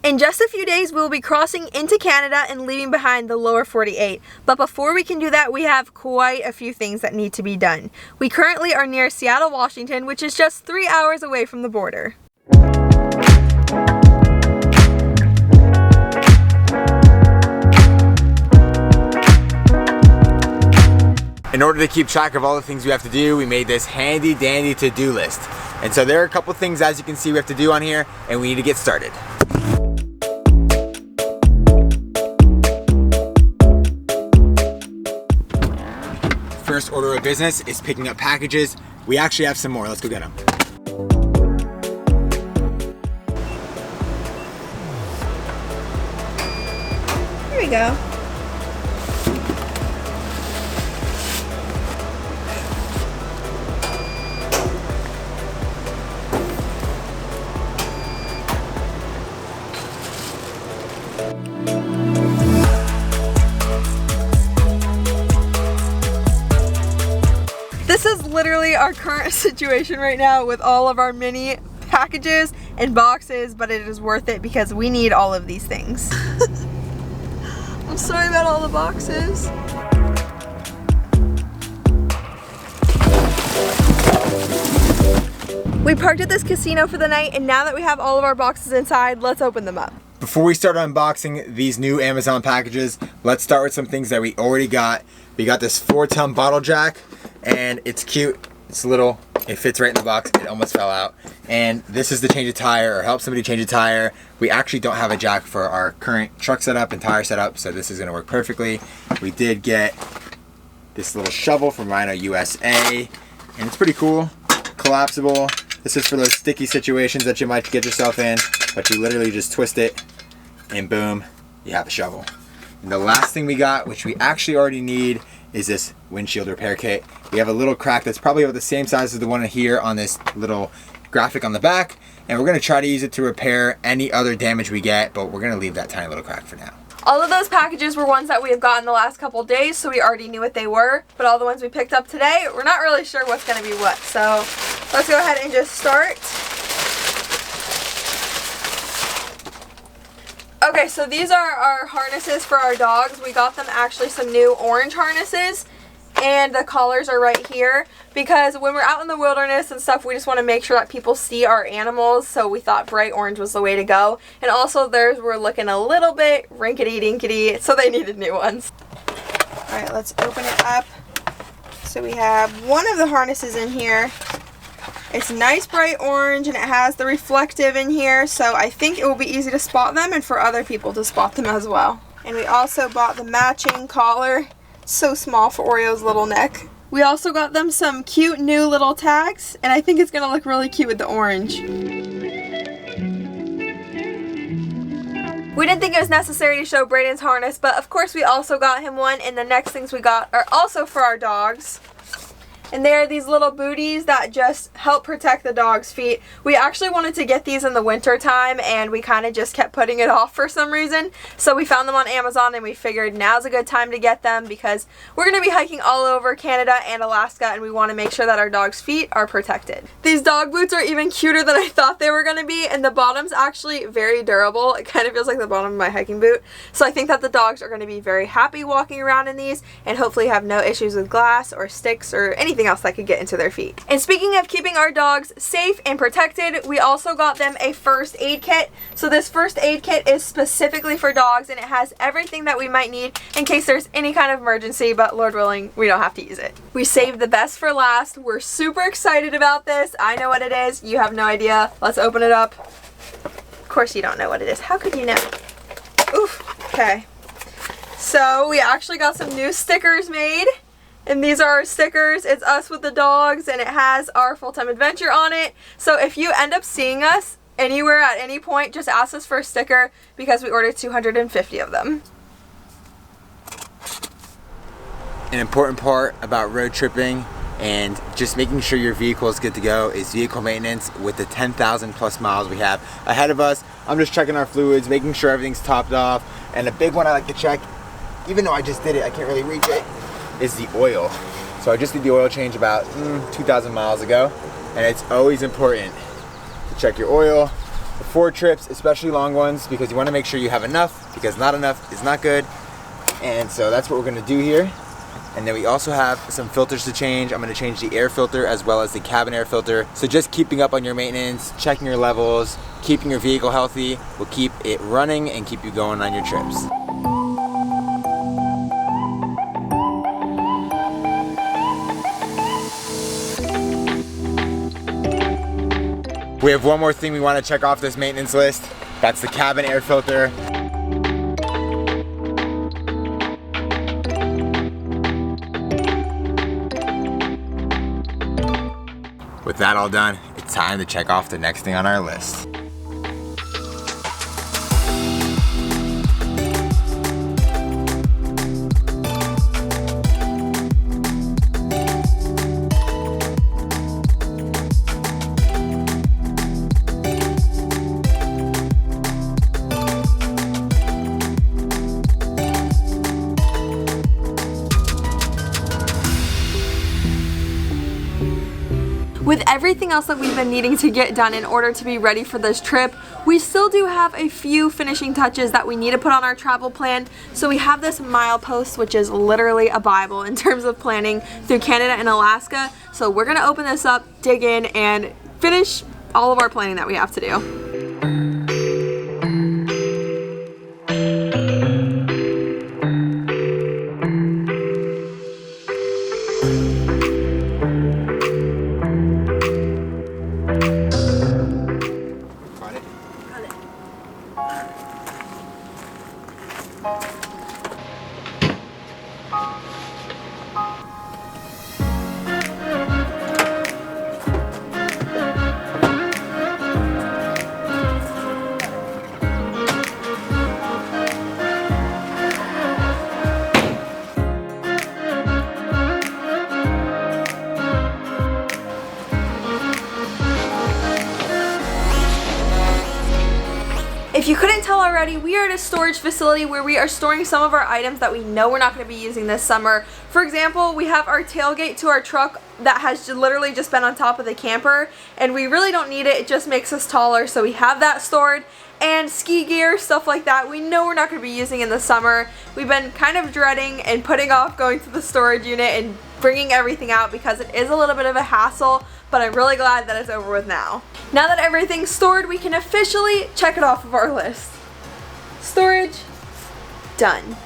In just a few days, we will be crossing into Canada and leaving behind the lower 48. But before we can do that, we have quite a few things that need to be done. We currently are near Seattle, Washington, which is just 3 hours away from the border. In order to keep track of all the things we have to do, we made this handy dandy to-do list. And so there are a couple things, as you can see, we have to do on here, and we need to get started. First order of business is picking up packages. We actually have some more. Let's go get them. Here we go. This is literally our current situation right now with all of our mini packages and boxes, but it is worth it because we need all of these things. I'm sorry about all the boxes. We parked at this casino for the night, and now that we have all of our boxes inside, let's open them up. Before we start unboxing these new Amazon packages, let's start with some things that we already got. We got this 4-ton bottle jack, and it's cute. It's little, it fits right in the box. It almost fell out. And this is to change a tire or help somebody change a tire. We actually don't have a jack for our current truck setup and tire setup, so this is gonna work perfectly. We did get this little shovel from Rhino USA, and it's pretty cool, collapsible. This is for those sticky situations that you might get yourself in, but you literally just twist it and boom, you have a shovel. And the last thing we got, which we actually already need, is this windshield repair kit. We have a little crack that's probably about the same size as the one here on this little graphic on the back, and we're gonna try to use it to repair any other damage we get, but we're gonna leave that tiny little crack for now. All of those packages were ones that we have gotten the last couple days, so we already knew what they were, but all the ones we picked up today, we're not really sure what's gonna be what, so let's go ahead and just start. Okay, so these are our harnesses for our dogs. We got them actually some new orange harnesses, and the collars are right here because when we're out in the wilderness and stuff, we just want to make sure that people see our animals, so we thought bright orange was the way to go. And also theirs were looking a little bit rinkety-dinkety, so they needed new ones. Alright, let's open it up. So we have one of the harnesses in here. It's nice bright orange, and it has the reflective in here, so I think it will be easy to spot them and for other people to spot them as well. And we also bought the matching collar. So small for Oreo's little neck. We also got them some cute new little tags, and I think it's gonna look really cute with the orange. We didn't think it was necessary to show Brayden's harness, but of course we also got him one, and the next things we got are also for our dogs. And they are these little booties that just help protect the dog's feet. We actually wanted to get these in the winter time, and we kind of just kept putting it off for some reason. So we found them on Amazon, and we figured now's a good time to get them because we're going to be hiking all over Canada and Alaska, and we want to make sure that our dog's feet are protected. These dog boots are even cuter than I thought they were going to be, and the bottom's actually very durable. It kind of feels like the bottom of my hiking boot. So I think that the dogs are going to be very happy walking around in these and hopefully have no issues with glass or sticks or anything else that could get into their feet. And speaking of keeping our dogs safe and protected, we also got them a first aid kit. So this first aid kit is specifically for dogs, and it has everything that we might need in case there's any kind of emergency, but Lord willing, we don't have to use it. We saved the best for last. We're super excited about this. I know what it is. You have no idea. Let's open it up. Of course you don't know what it is. How could you know? Oof. Okay. So we actually got some new stickers made. And these are our stickers. It's us with the dogs, and it has our full-time adventure on it. So if you end up seeing us anywhere at any point, just ask us for a sticker because we ordered 250 of them. An important part about road tripping and just making sure your vehicle is good to go is vehicle maintenance. With the 10,000 plus miles we have ahead of us, I'm just checking our fluids, making sure everything's topped off. And a big one I like to check, even though I just did it, I can't really reach it, is the oil. So I just did the oil change about 2,000 miles ago, and it's always important to check your oil before trips, especially long ones, because you want to make sure you have enough, because not enough is not good. And so that's what we're going to do here. And then we also have some filters to change. I'm going to change the air filter as well as the cabin air filter. So just keeping up on your maintenance, checking your levels, keeping your vehicle healthy will keep it running and keep you going on your trips. We have one more thing we want to check off this maintenance list. That's the cabin air filter. With that all done, it's time to check off the next thing on our list. With everything else that we've been needing to get done in order to be ready for this trip, we still do have a few finishing touches that we need to put on our travel plan. So we have this milepost, which is literally a Bible in terms of planning through Canada and Alaska. So we're gonna open this up, dig in, and finish all of our planning that we have to do. If you couldn't tell already, we are at a storage facility where we are storing some of our items that we know we're not going to be using this summer. For example, we have our tailgate to our truck that has literally just been on top of the camper, and we really don't need it. It just makes us taller, so we have that stored. And ski gear, stuff like that, we know we're not going to be using in the summer. We've been kind of dreading and putting off going to the storage unit and bringing everything out because it is a little bit of a hassle, but I'm really glad that it's over with now. Now that everything's stored, we can officially check it off of our list. Storage, done.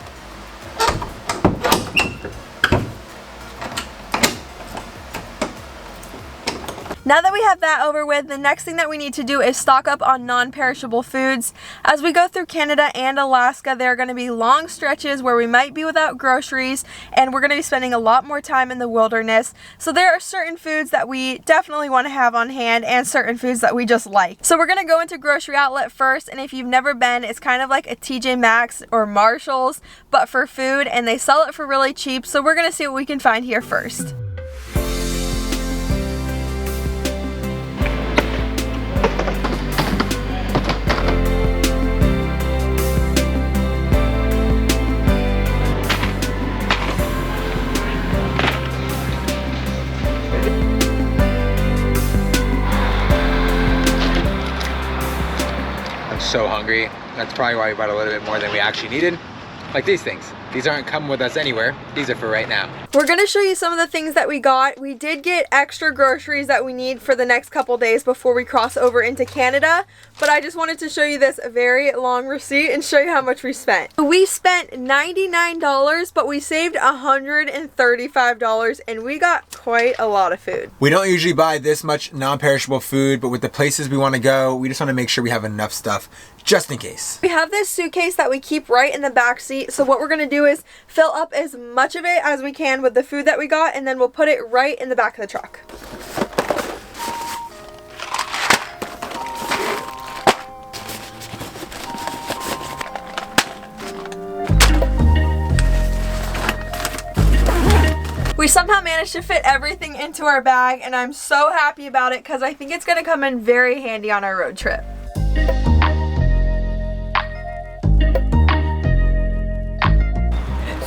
Now that we have that over with, the next thing that we need to do is stock up on non-perishable foods. As we go through Canada and Alaska, there are going to be long stretches where we might be without groceries, and we're going to be spending a lot more time in the wilderness. So there are certain foods that we definitely want to have on hand and certain foods that we just like. So we're going to go into Grocery Outlet first, and if you've never been, it's kind of like a TJ Maxx or Marshall's, but for food, and they sell it for really cheap. So we're going to see what we can find here first. So hungry. That's probably why we bought a little bit more than we actually needed. Like these things. These aren't coming with us anywhere. These are for right now. We're going to show you some of the things that we got. We did get extra groceries that we need for the next couple days before we cross over into Canada, but I just wanted to show you this very long receipt and show you how much we spent. We spent $99, but we saved $135, and we got quite a lot of food. We don't usually buy this much non-perishable food, but with the places we want to go, we just want to make sure we have enough stuff just in case. We have this suitcase that we keep right in the back seat, so what we're going to do is fill up as much of it as we can with the food that we got, and then we'll put it right in the back of the truck. We somehow managed to fit everything into our bag, and I'm so happy about it because I think it's going to come in very handy on our road trip.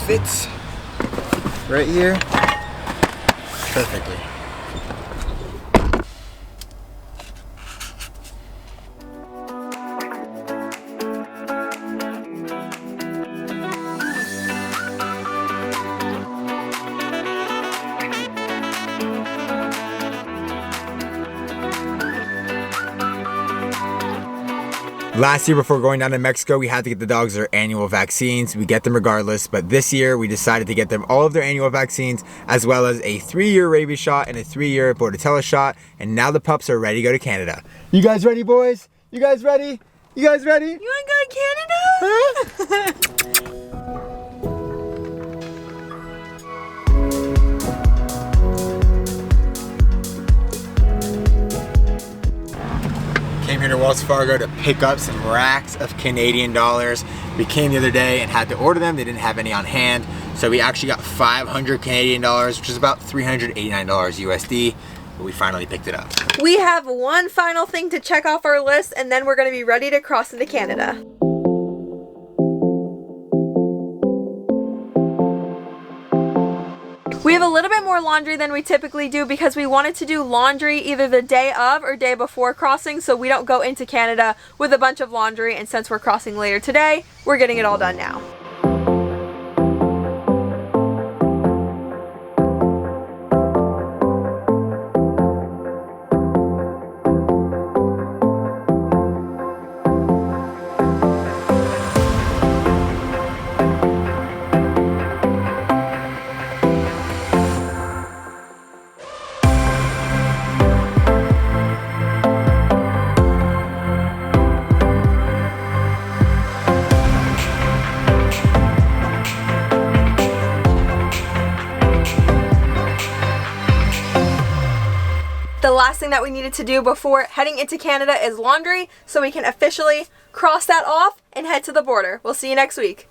Fits right here perfectly. Last year before going down to Mexico, we had to get the dogs their annual vaccines. We get them regardless, but this year we decided to get them all of their annual vaccines, as well as a 3-year rabies shot and a 3-year Bordetella shot, and now the pups are ready to go to Canada. You guys ready, boys? You guys ready? You guys ready? You wanna go to Canada? Huh? Came here to Wells Fargo to pick up some racks of Canadian dollars. We came the other day and had to order them. They didn't have any on hand. So we actually got 500 Canadian dollars, which is about $389 USD. But we finally picked it up. We have one final thing to check off our list, and then we're gonna be ready to cross into Canada. We have a little bit more laundry than we typically do because we wanted to do laundry either the day of or day before crossing, so we don't go into Canada with a bunch of laundry, and since we're crossing later today, we're getting it all done now. The last thing that we needed to do before heading into Canada is laundry, so we can officially cross that off and head to the border. We'll see you next week.